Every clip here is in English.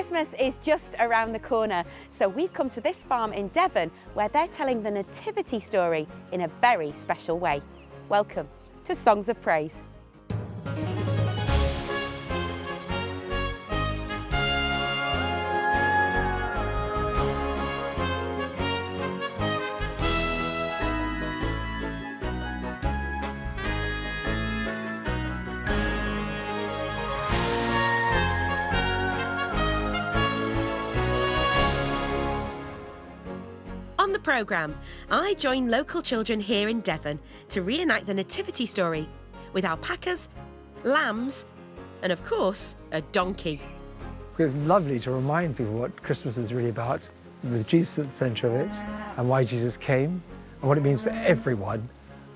Christmas is just around the corner, so we've come to this farm in Devon where they're telling the Nativity story in a very special way. Welcome to Songs of Praise. On the programme, I join local children here in Devon to reenact the Nativity story with alpacas, lambs and, of course, a donkey. It's lovely to remind people what Christmas is really about, with Jesus at the centre of it, and why Jesus came, and what it means for everyone,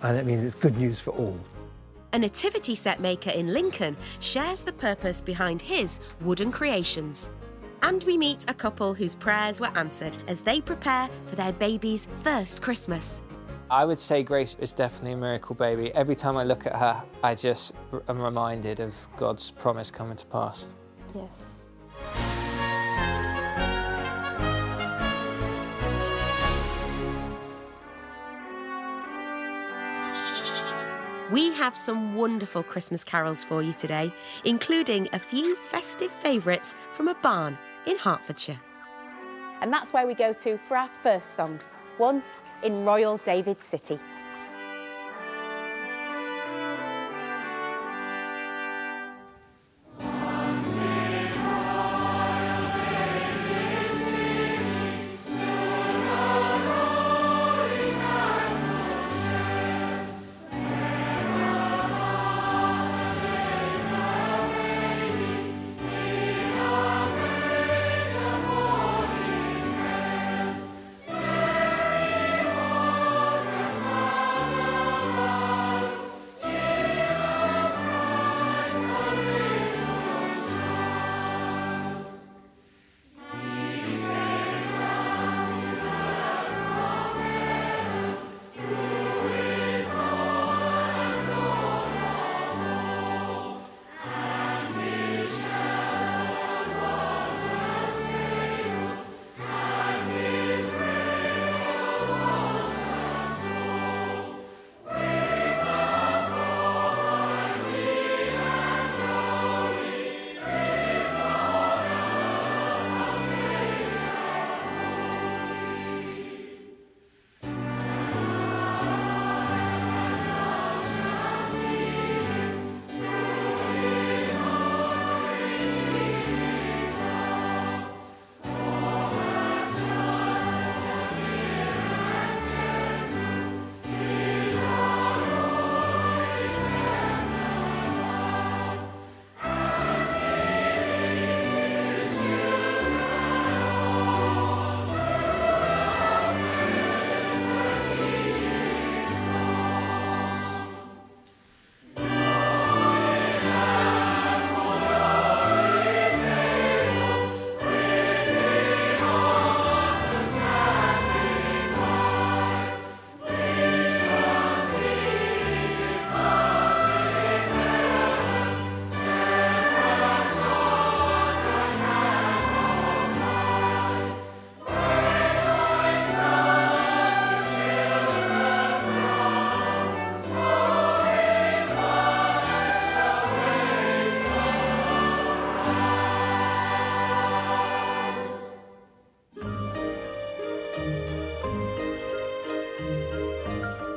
and it means it's good news for all. A nativity set maker in Lincoln shares the purpose behind his wooden creations. And we meet a couple whose prayers were answered as they prepare for their baby's first Christmas. I would say Grace is definitely a miracle baby. Every time I look at her, I just am reminded of God's promise coming to pass. Yes. We have some wonderful Christmas carols for you today, including a few festive favourites from a barn in Hertfordshire. And that's where we go to for our first song, Once in Royal David City.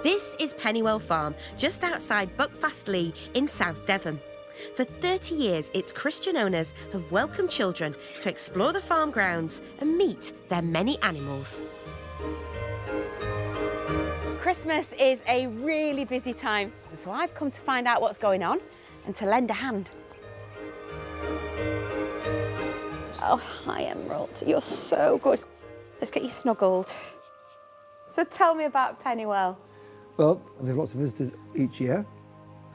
This is Pennywell Farm, just outside Buckfastleigh in South Devon. For 30 years, its Christian owners have welcomed children to explore the farm grounds and meet their many animals. Christmas is a really busy time, so I've come to find out what's going on and to lend a hand. Oh, hi, Emerald. You're so good. Let's get you snuggled. So tell me about Pennywell. Well, we have lots of visitors each year,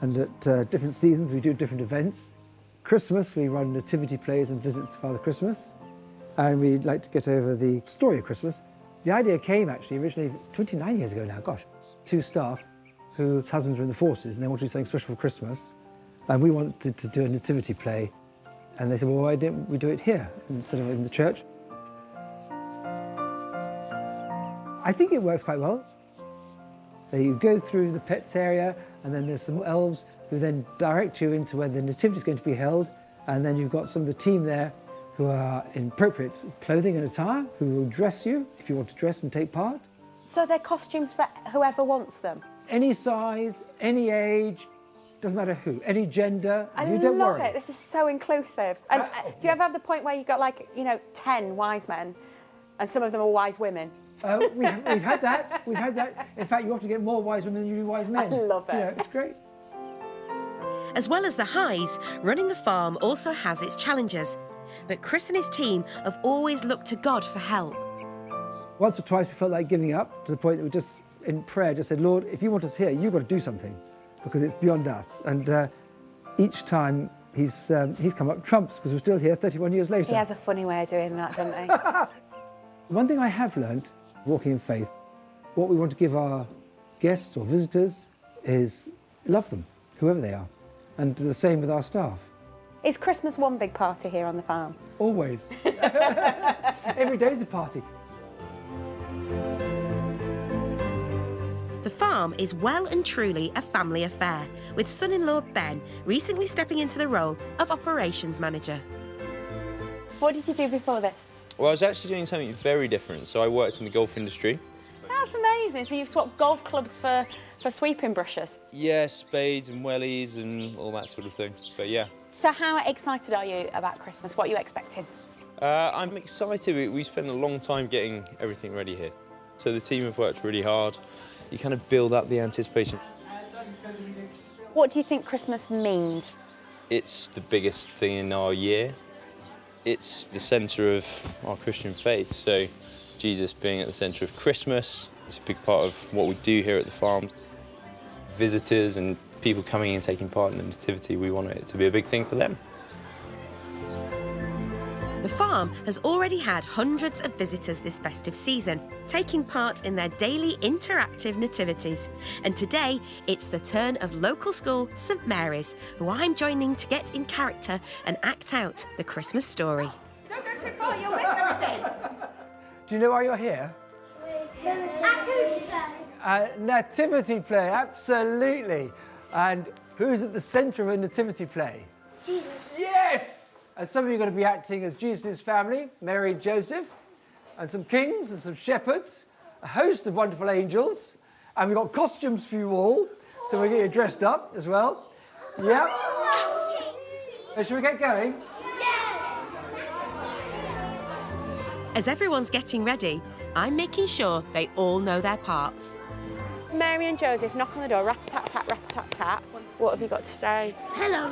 and at different seasons we do different events. Christmas, we run nativity plays and visits to Father Christmas, and we'd like to get over the story of Christmas. The idea came actually originally 29 years ago now, gosh. Two staff whose husbands were in the forces and they wanted to do something special for Christmas, and we wanted to do a nativity play And they said, well, why didn't we do it here instead of in the church? I think it works quite well. You go through the pets area, and then there's some elves who then direct you into where the nativity is going to be held, and then you've got some of the team there who are in appropriate clothing and attire, who will dress you if you want to dress and take part. So they're costumes for whoever wants them? Any size, any age, doesn't matter who, any gender, I you don't love worry. it, this is so inclusive. And do you ever have the point where you've got like, 10 wise men and some of them are wise women? We've had that, we've had that. In fact, you often get more wise women than you do wise men. I love it. Yeah, it's great. As well as the highs, running the farm also has its challenges. But Chris and his team have always looked to God for help. Once or twice we felt like giving up, to the point that we just, in prayer, just said, Lord, if you want us here, you've got to do something, because it's beyond us. And each time he's come up trumps, because we're still here 31 years later. He has a funny way of doing that, doesn't he? One thing I have learnt, walking in faith, what we want to give our guests or visitors is love them, whoever they are. And the same with our staff. Is Christmas one big party here on the farm? Always. Every day's a party. The farm is well and truly a family affair, with son-in-law Ben recently stepping into the role of operations manager. What did you do before this? Well, I was actually doing something very different. So I worked in the golf industry. That's amazing. So you've swapped golf clubs for sweeping brushes? Yeah, spades and wellies and all that sort of thing. But yeah. So how excited are you about Christmas? What are you expecting? I'm excited. We spent a long time getting everything ready here. So the team have worked really hard. You kind of build up the anticipation. What do you think Christmas means? It's the biggest thing in our year. It's the centre of our Christian faith. So Jesus being at the centre of Christmas, it's a big part of what we do here at the farm. Visitors and people coming and taking part in the Nativity, we want it to be a big thing for them. The farm has already had hundreds of visitors this festive season, taking part in their daily interactive nativities. And today, it's the turn of local school St Mary's, who I'm joining to get in character and act out the Christmas story. Don't go too far, you'll miss everything. Do you know why you're here? Activity play. Nativity play, absolutely. And who's at the centre of a nativity play? Jesus. Yes! And some of you are going to be acting as Jesus' family, Mary and Joseph, and some kings and some shepherds, a host of wonderful angels, and we've got costumes for you all, so we'll get you dressed up as well. Yep. So shall we get going? As everyone's getting ready, I'm making sure they all know their parts. Mary and Joseph knock on the door, rat-a-tat-tat, rat-a-tat-tat. What have you got to say? Hello.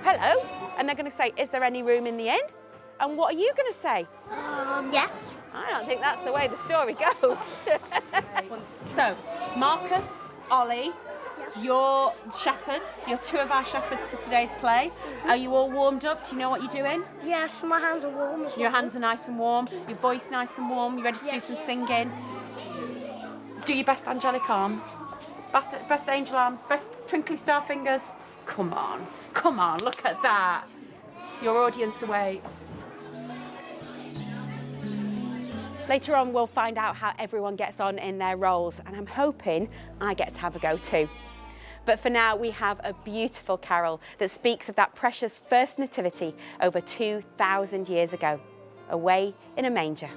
Hello. And they're going to say, is there any room in the inn? And what are you going to say? Yes. I don't think that's the way the story goes. So, Marcus, Ollie, Yes. you're shepherds. You're two of our shepherds for today's play. Are you all warmed up? Do you know what you're doing? Yes, my hands are warm as well. Your hands are nice and warm, your voice nice and warm. You ready to do Yes. some singing? Do your best angelic arms. Best angel arms, best twinkly star fingers. Come on, look at that. Your audience awaits. Later on, we'll find out how everyone gets on in their roles, and I'm hoping I get to have a go too. But for now, we have a beautiful carol that speaks of that precious first nativity over 2,000 years ago, away in a manger.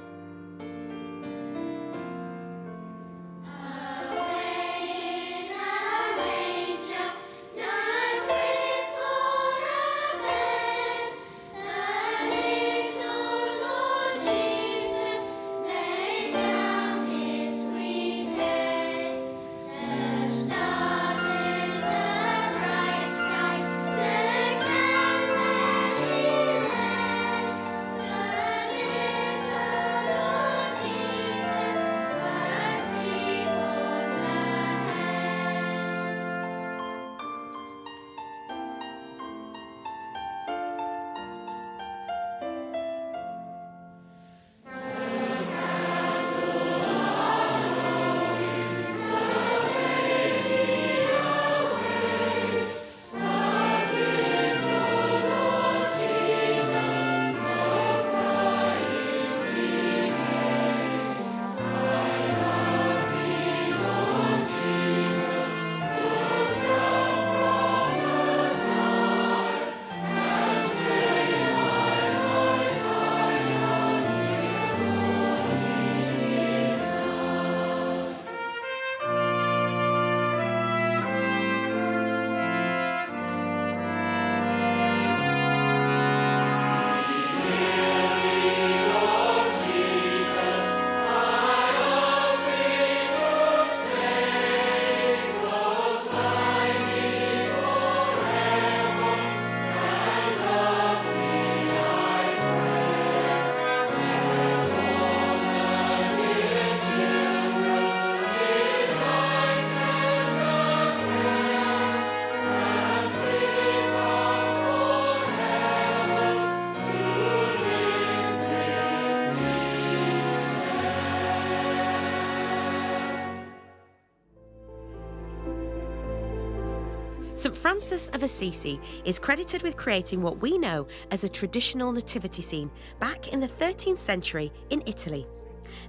St Francis of Assisi is credited with creating what we know as a traditional nativity scene back in the 13th century in Italy.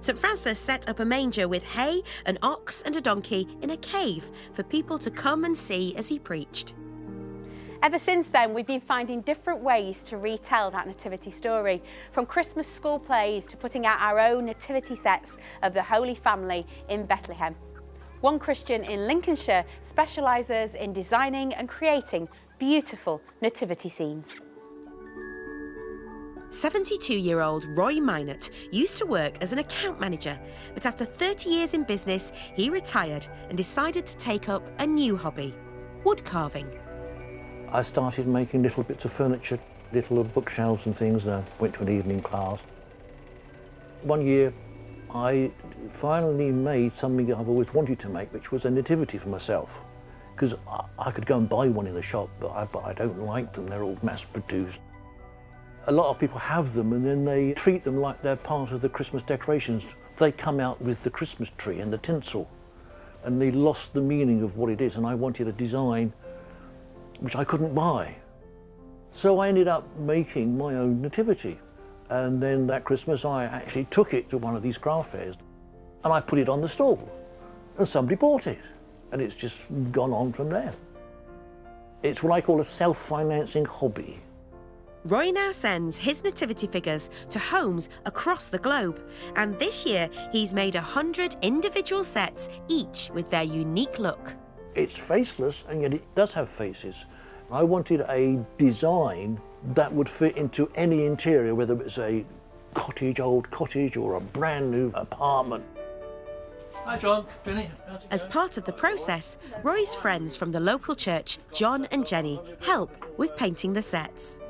St Francis set up a manger with hay, an ox and a donkey in a cave for people to come and see as he preached. Ever since then, we've been finding different ways to retell that nativity story, from Christmas school plays to putting out our own nativity sets of the Holy Family in Bethlehem. One Christian in Lincolnshire specialises in designing and creating beautiful nativity scenes. 72-year-old Roy Minot used to work as an account manager, but after 30 years in business, he retired and decided to take up a new hobby: wood carving. I started making little bits of furniture, little bookshelves and things. I went to an evening class. One year, I finally made something that I've always wanted to make, which was a nativity for myself. Because I could go and buy one in the shop, but I don't like them. They're all mass-produced. A lot of people have them and then they treat them like they're part of the Christmas decorations. They come out with the Christmas tree and the tinsel, and they lost the meaning of what it is, and I wanted a design which I couldn't buy. So I ended up making my own nativity. And then that Christmas I actually took it to one of these craft fairs and I put it on the stall and somebody bought it, and it's just gone on from there. It's what I call a self-financing hobby. Roy now sends his nativity figures to homes across the globe, and this year he's made 100 individual sets, each with their unique look. It's faceless, and yet it does have faces. I wanted a design that would fit into any interior, whether it's a cottage, old cottage, or a brand new apartment. Hi John, Jenny. As part of the process, Roy's friends from the local church, John and Jenny, help with painting the sets.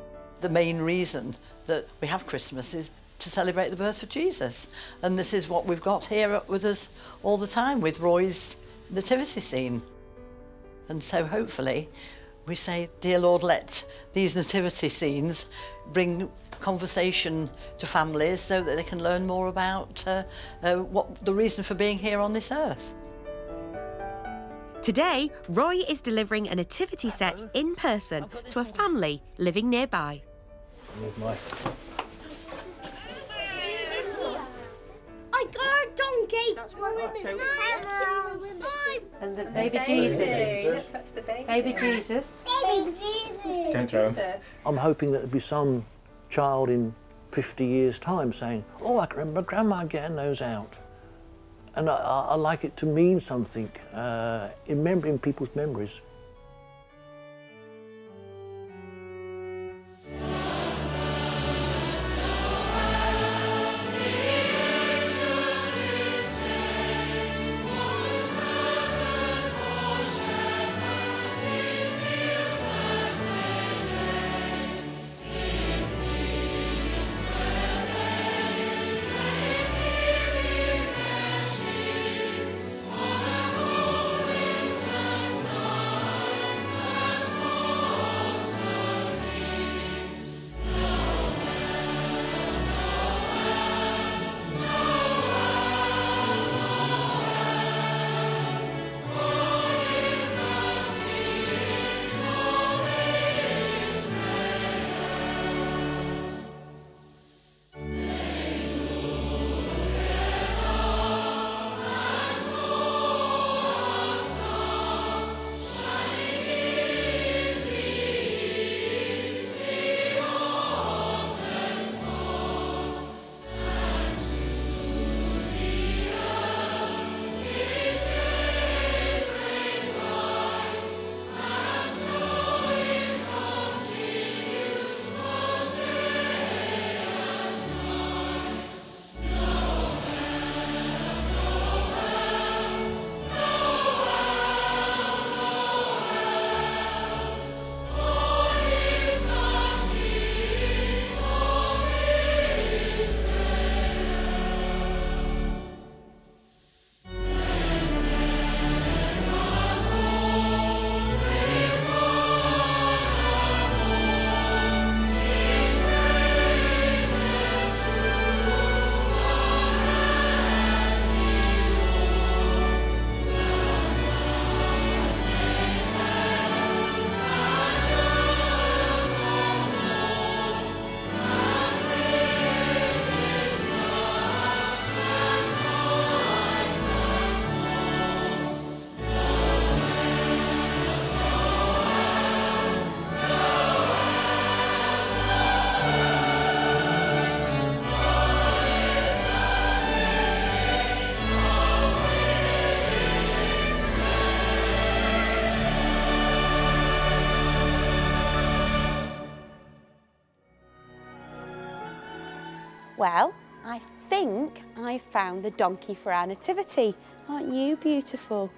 The main reason that we have Christmas is to celebrate the birth of Jesus. And this is what we've got here with us all the time with Roy's nativity scene. And so hopefully we say, dear Lord, let these nativity scenes bring conversation to families so that they can learn more about what the reason for being here on this earth. Today, Roy is delivering a nativity set in person to a family living nearby. I got a donkey. And the baby Jesus. Baby Jesus. Baby Jesus. Don't throw him. I'm hoping that there'll be some child in 50 years' time saying, oh, I can remember Grandma getting those out. And I like it to mean something in people's memories. Well, I think I found the donkey for our nativity. Aren't you beautiful?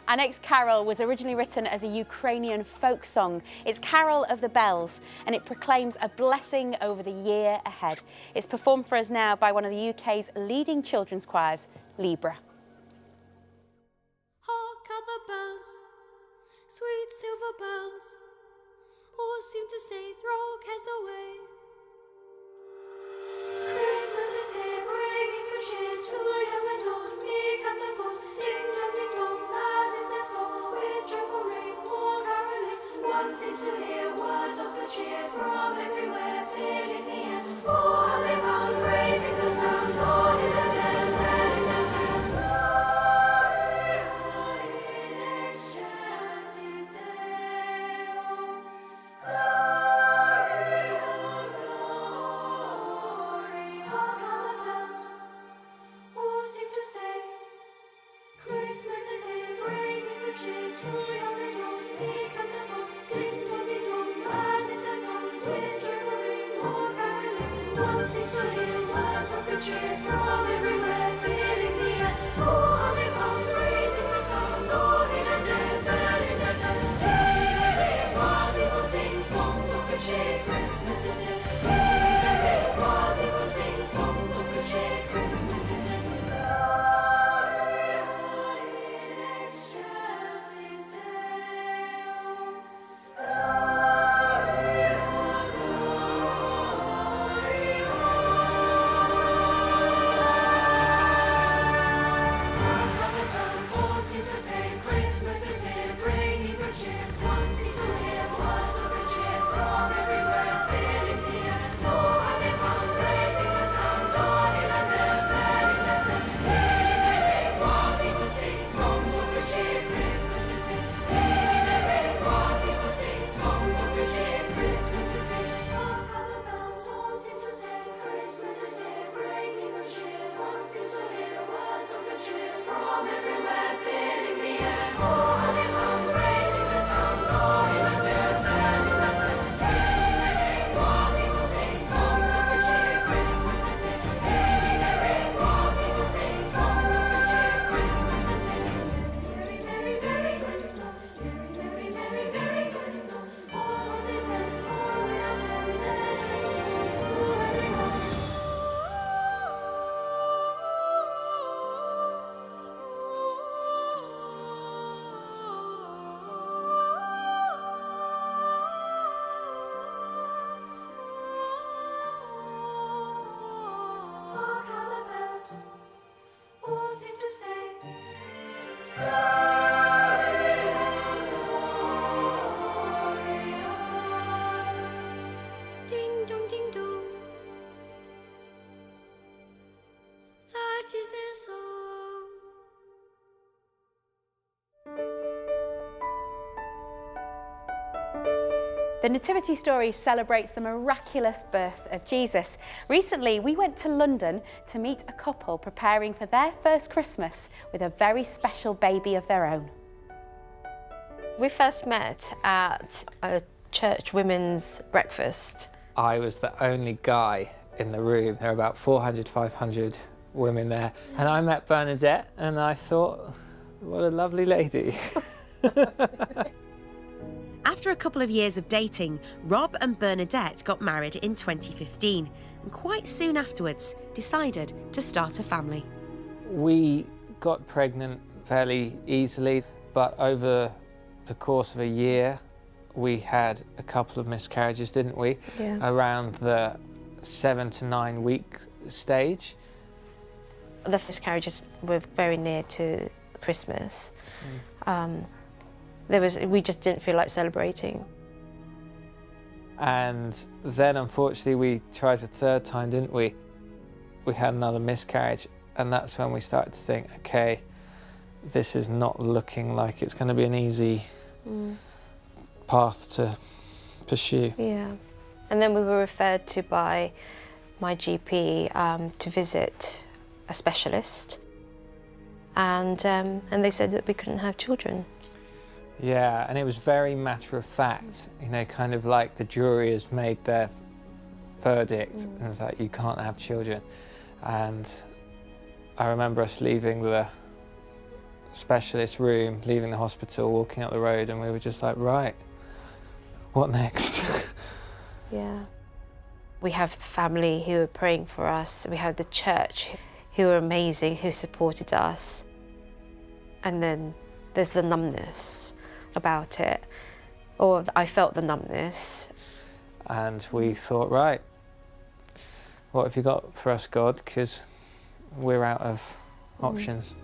Our next carol was originally written as a Ukrainian folk song. It's Carol of the Bells, and it proclaims a blessing over the year ahead. It's performed for us now by one of the UK's leading children's choirs, Libera. Hark at the bells, sweet silver bells, all seem to say throw cares away. Christmas is here, bringing good cheer to young and old, meek and the bold. Ding dong, that is their song. With joyful ring, more caroling, one seems to hear words of good cheer from everywhere, filling the air. Oh, how they bound, raising the sound, oh, hill and dale, telling their tale. Gloria in excelsis Deo. Gloria, gloria. Hark how the bells all seem to say, Christmas is here, bringing good cheer to young and old, meek and the bold. Ding dong, that is their song. With joyful ring, more caroling, one seems to hear words of good cheer from everywhere, filling the air. Oh, how they pound, raising the sound, oh, hill and dale, telling their tale. Hey, hey, hey, while people sing songs of good cheer, Christmas is here. Hey, hey, hey, while people sing songs of good cheer, Christmas is here. Gloria in excelsis Deo. Gloria, gloria. Hark how the bells all seem to say, Christmas is here, bringing good cheer. One seems to hear words of good cheer from everywhere, filling the air. Oh, how they pound, raising the sound, oh, hill and dale, telling their tale. Hey, hey, hey, while people sing songs of good cheer, Christmas is here. Hey, hey, hey, while people sing songs of good cheer, Christmas is here. Hark how the bells all seem to say, Christmas is here, bringing good cheer. One seems to hear words of good cheer from everywhere, filling the air. Oh, how they pound, raising the sound, oh, hill and dale, telling their tale. Hey, hey, hey, while people sing songs of good cheer, Christmas is here. Hey, hey, hey, while people sing songs of good cheer, Christmas is here. Merry, merry, merry Christmas. Merry, merry, merry, merry Christmas. All on this end, all without end, their joy to everyone. Hark how the bells all seem to say, Gloria, gloria. Ding dong, that is their song. The Nativity story celebrates the miraculous birth of Jesus. Recently, we went to London to meet a couple preparing for their first Christmas with a very special baby of their own. We first met at a church women's breakfast. I was the only guy in the room. There were about 400, 500 women there. And I met Bernadette and I thought, what a lovely lady. After a couple of years of dating, Rob and Bernadette got married in 2015 and quite soon afterwards decided to start a family. We got pregnant fairly easily, but over the course of a year, we had a couple of miscarriages, didn't we? Yeah. Around the 7 to 9 week stage. The miscarriages were very near to Christmas. We just didn't feel like celebrating. And then unfortunately we tried a third time, didn't we? We had another miscarriage, and that's when we started to think, okay, this is not looking like it's going to be an easy path to pursue. Yeah. And then we were referred to by my GP to visit a specialist, and they said that we couldn't have children. Yeah, and it was very matter of fact, you know, kind of like the jury has made their verdict, and it's like, you can't have children. And I remember us leaving the specialist room, leaving the hospital, walking up the road, and we were just like, right, what next? Yeah. We have family who are praying for us. We have the church who are amazing, who supported us. And then there's the numbness about it, or I felt the numbness. And we thought, right, what have you got for us, God? Because we're out of options.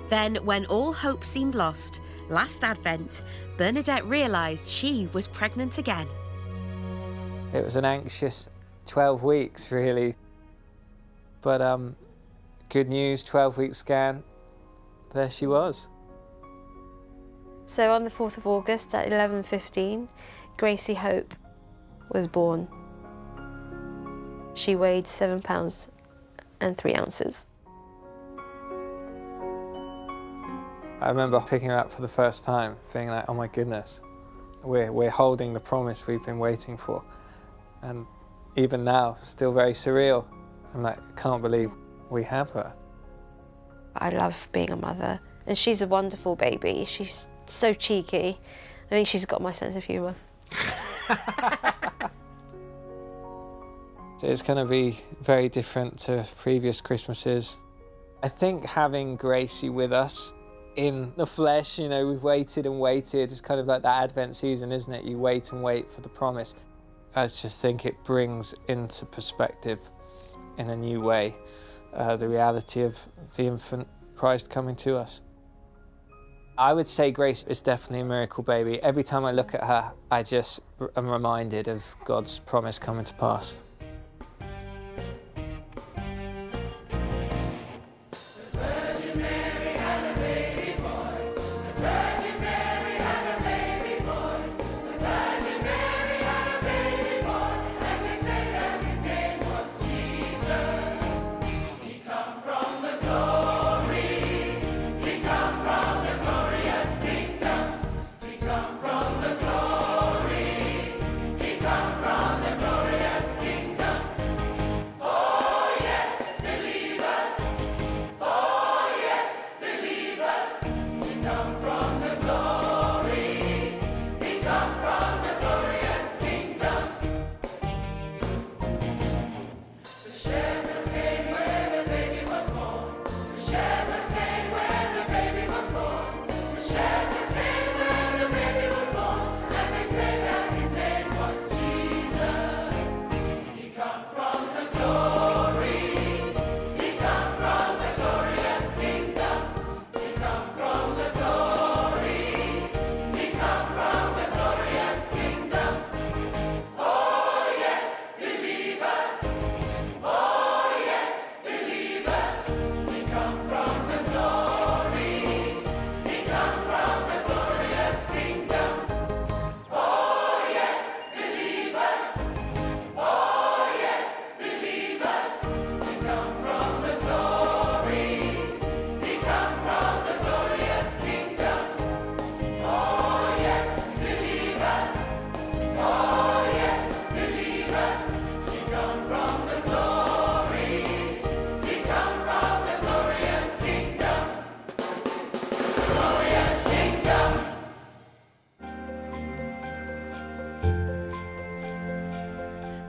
Then, when all hope seemed lost, last Advent, Bernadette realised she was pregnant again. It was an anxious 12 weeks, really. But good news, 12-week scan, there she was. So on the 4th of August at 11:15, Gracie Hope was born. She weighed 7 pounds and 3 ounces. I remember picking her up for the first time, being like, oh my goodness, we're holding the promise we've been waiting for. And even now, still very surreal. I'm like, I can't believe we have her. I love being a mother, and she's a wonderful baby. She's so cheeky. I think she's got my sense of humour. So it's going to be very different to previous Christmases. I think having Gracie with us in the flesh, you know, we've waited and waited. It's kind of like that Advent season, isn't it? You wait and wait for the promise. I just think it brings into perspective in a new way the reality of the infant Christ coming to us. I would say Grace is definitely a miracle baby. Every time I look at her, I just am reminded of God's promise coming to pass.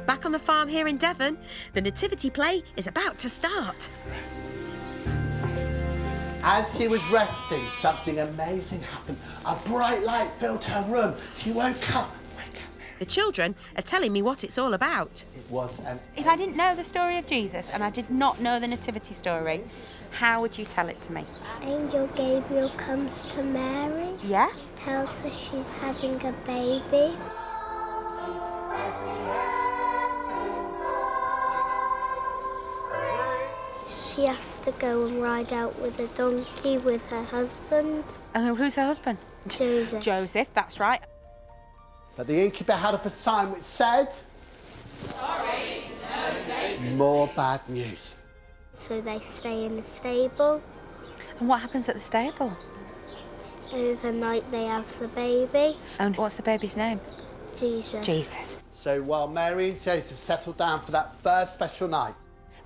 Back on the farm here in Devon, the nativity play is about to start. As she was resting, something amazing happened. A bright light filled her room. She woke up. The children are telling me what it's all about. It was an... If I didn't know the story of Jesus and I did not know the nativity story, how would you tell it to me? Angel Gabriel comes to Mary. Yeah? Tells her she's having a baby. She has to go and ride out with a donkey with her husband. Who's her husband? Joseph. Joseph, that's right. But the innkeeper had up a sign which said... Sorry, no baby. More bad news. So they stay in the stable. And what happens at the stable? Overnight they have the baby. And what's the baby's name? Jesus. Jesus. So while Mary and Joseph settled down for that first special night,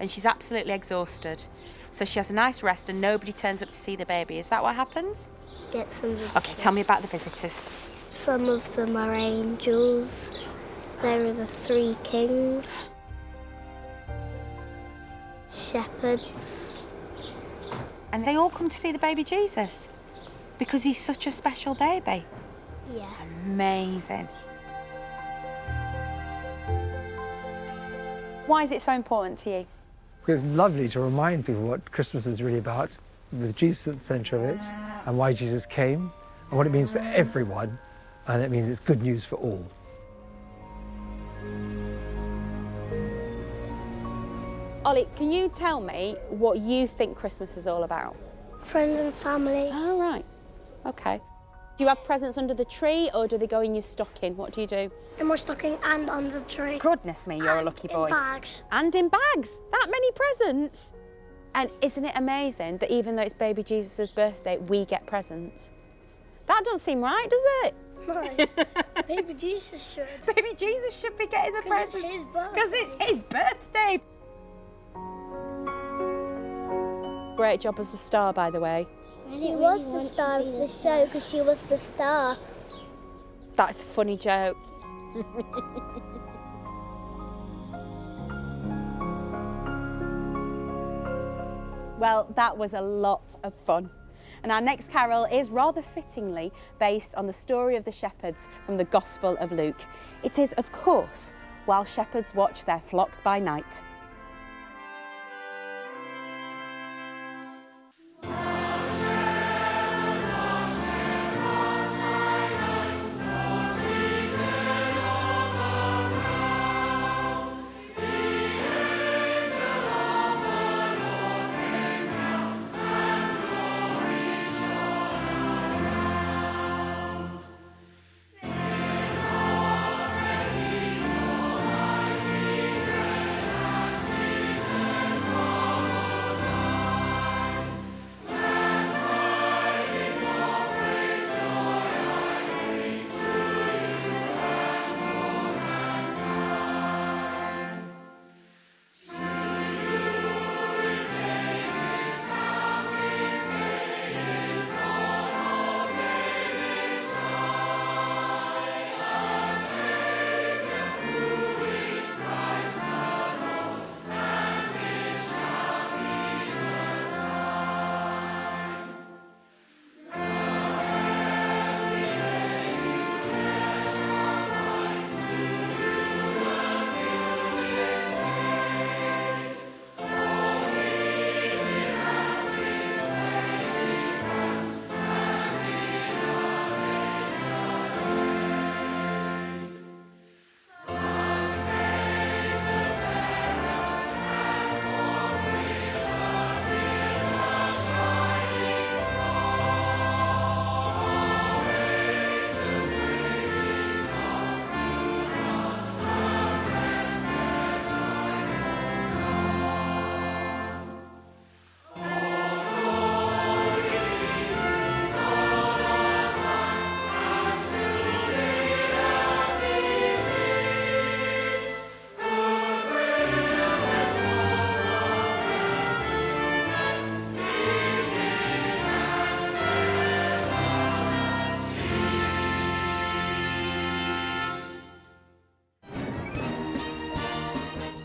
And she's absolutely exhausted. So she has a nice rest and nobody turns up to see the baby. Is that what happens? Get some visitors. Okay, tell me about the visitors. Some of them are angels. There are the 3 kings. Shepherds. And they all come to see the baby Jesus because he's such a special baby. Yeah. Amazing. Why is it so important to you? It's lovely to remind people what Christmas is really about, with Jesus at the centre of it, and why Jesus came, and what it means for everyone, and it means it's good news for all. Ollie, can you tell me what you think Christmas is all about? Friends and family. Oh, right. Okay. Do you have presents under the tree or do they go in your stocking? What do you do? In my stocking and under the tree. Goodness me, you're a lucky boy. In bags. And in bags. That many presents. And isn't it amazing that even though it's baby Jesus' birthday, we get presents? That doesn't seem right, does it? No. Baby Jesus should. Baby Jesus should be getting the presents. It's his birthday. Because it's his birthday. Great job as the star, by the way. She was the star of the show because she was the star. That's a funny joke. Well, that was a lot of fun. And our next carol is rather fittingly based on the story of the shepherds from the Gospel of Luke. It is, of course, while shepherds watch their flocks by night.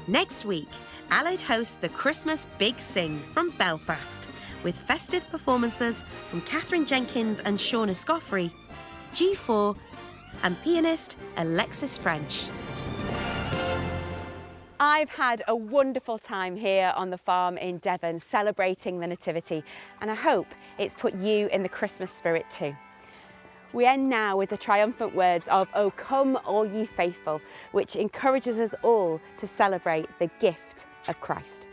Next week, Allied hosts the Christmas Big Sing from Belfast, with festive performances from Catherine Jenkins and Shauna Scoffrey, G4, and pianist Alexis French. I've had a wonderful time here on the farm in Devon celebrating the Nativity, and I hope it's put you in the Christmas spirit too. We end now with the triumphant words of "O come all ye faithful," which encourages us all to celebrate the gift of Christ.